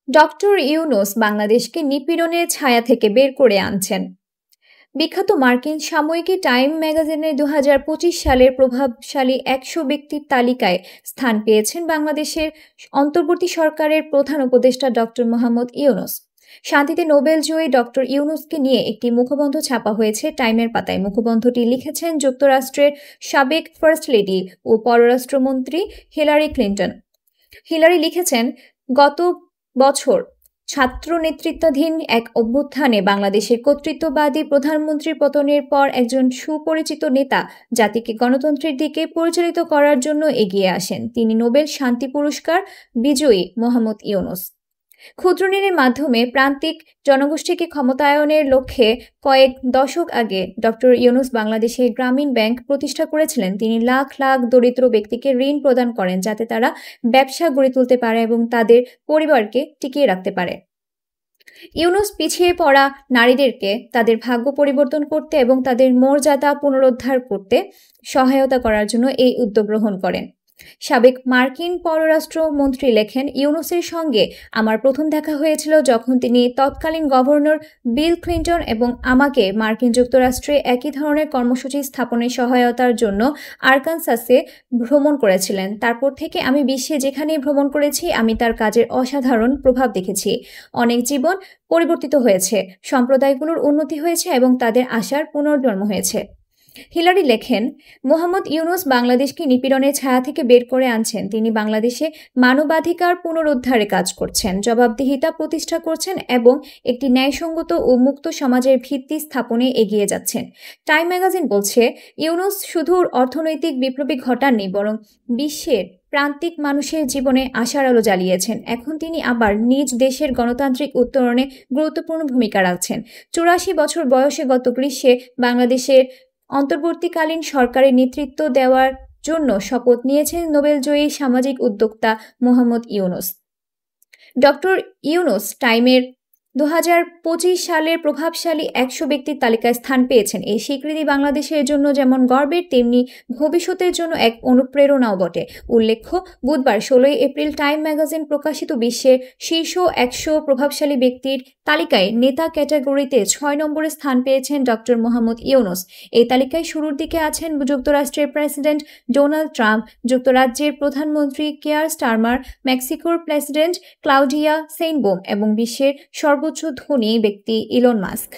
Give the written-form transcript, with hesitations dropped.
Doctor Yunus বাংলাদেশকে নিপীড়নের ছায়া থেকে বের করে আনছেন। বিখ্যাত মার্কিন সাময়িকী টাইম ম্যাগাজিনের ২০২৫ সালের প্রভাবশালী ১০০ ব্যক্তির তালিকায় স্থান পেয়েছেন বাংলাদেশের অন্তর্বর্তী সরকারের প্রধান উপদেষ্টা ডক্টর মোহাম্মদ ইউনূস। শান্তিতে নোবেলজয়ী ডক্টর ইউনূসকে নিয়ে একটি মুখবন্ধ ছাপা হয়েছে টাইমের পাতায়। মুখবন্ধটি লিখেছেন যুক্তরাষ্ট্রের সাবেক ফার্স্ট লেডি ও পররাষ্ট্রমন্ত্রী হিলারি ক্লিন্টন। হিলারি লিখেছেন, গত বছর ছাত্র নেতৃত্বাধীন এক অভ্যুত্থানে বাংলাদেশের কর্তৃত্ববাদী প্রধানমন্ত্রীর পতনের পর একজন সুপরিচিত নেতা জাতিকে গণতন্ত্রের দিকে পরিচালিত করার জন্য এগিয়ে আসেন। তিনি নোবেল শান্তি পুরস্কার বিজয়ী মোহাম্মদ ইউনূস। ক্ষুদ্র ঋণের মাধ্যমে প্রান্তিক জনগোষ্ঠীকে ক্ষমতায়নের লক্ষ্যে কয়েক দশক আগে ডক্টর ইউনূস বাংলাদেশে গ্রামীণ ব্যাংক প্রতিষ্ঠা করেছিলেন। তিনি লাখ লাখ দরিদ্র ব্যক্তিকে ঋণ প্রদান করেন যাতে তারা ব্যবসা গড়ে তুলতে পারে এবং তাদের পরিবারকে টিকিয়ে রাখতে পারে। ইউনূস পিছিয়ে পড়া নারীদেরকে তাদের ভাগ্য পরিবর্তন করতে এবং তাদের মর্যাদা পুনরুদ্ধার করতে সহায়তা করার জন্য এই উদ্যোগ গ্রহণ করেন। সাবেক মার্কিন পররাষ্ট্রমন্ত্রী লেখেন, ইউনূসের সঙ্গে আমার প্রথম দেখা হয়েছিল যখন তিনি তৎকালীন গভর্নর বিল ক্লিন্টন এবং আমাকে মার্কিন যুক্তরাষ্ট্রে একই ধরনের কর্মসূচি স্থাপনের সহায়তার জন্য আরকানসাসে ভ্রমণ করেছিলেন। তারপর থেকে আমি বিশ্বে যেখানেই ভ্রমণ করেছি আমি তার কাজের অসাধারণ প্রভাব দেখেছি। অনেক জীবন পরিবর্তিত হয়েছে, সম্প্রদায়গুলোর উন্নতি হয়েছে এবং তাদের আশার পুনর্জন্ম হয়েছে। হিলারি লেখেন, মোহাম্মদ ইউনূস বাংলাদেশকে নিপীড়নের ছায়া থেকে বের করে আনছেন। তিনি বাংলাদেশে মানবাধিকার পুনরুদ্ধারে কাজ করছেন, জবাবদিহিতা প্রতিষ্ঠা করছেন এবং একটি ন্যায়সঙ্গত ও মুক্ত সমাজের ভিত্তি স্থাপনে এগিয়ে যাচ্ছেন। টাইম ম্যাগাজিন বলছে, ইউনূস শুধু অর্থনৈতিক বিপ্লবী ঘটাননি, বরং বিশ্বের প্রান্তিক মানুষের জীবনে আশার আলো জ্বালিয়েছেন। এখন তিনি আবার নিজ দেশের গণতান্ত্রিক উত্তরণে গুরুত্বপূর্ণ ভূমিকা রাখছেন। ৮৪ বছর বয়সে গত গ্রীষ্মে বাংলাদেশের অন্তর্বর্তীকালীন সরকারের নেতৃত্ব দেওয়ার জন্য শপথ নিয়েছেন নোবেলজয়ী সামাজিক উদ্যোক্তা মোহাম্মদ ইউনূস। ডক্টর ইউনূস টাইমের ২০২৫ সালের প্রভাবশালী ১০০ ব্যক্তির তালিকায় স্থান পেয়েছেন। এই স্বীকৃতি বাংলাদেশের জন্য যেমন গর্বের, তেমনি ভবিষ্যতের জন্য এক অনুপ্রেরণাও বটে। উল্লেখ্য, বুধবার ১৬ এপ্রিল টাইম ম্যাগাজিন প্রকাশিত বিশ্বের শীর্ষ ১০০ প্রভাবশালী ব্যক্তির তালিকায় নেতা ক্যাটাগরিতে ৬ নম্বরে স্থান পেয়েছেন ডক্টর মোহাম্মদ ইউনূস। এই তালিকায় শুরুর দিকে আছেন যুক্তরাষ্ট্রের প্রেসিডেন্ট ডোনাল্ড ট্রাম্প, যুক্তরাজ্যের প্রধানমন্ত্রী কেয়ার স্টারমার, মেক্সিকোর প্রেসিডেন্ট ক্লাউডিয়া সেইনবোম এবং বিশ্বের সর্বোচ্চ ধনী ব্যক্তি ইলন মাস্ক।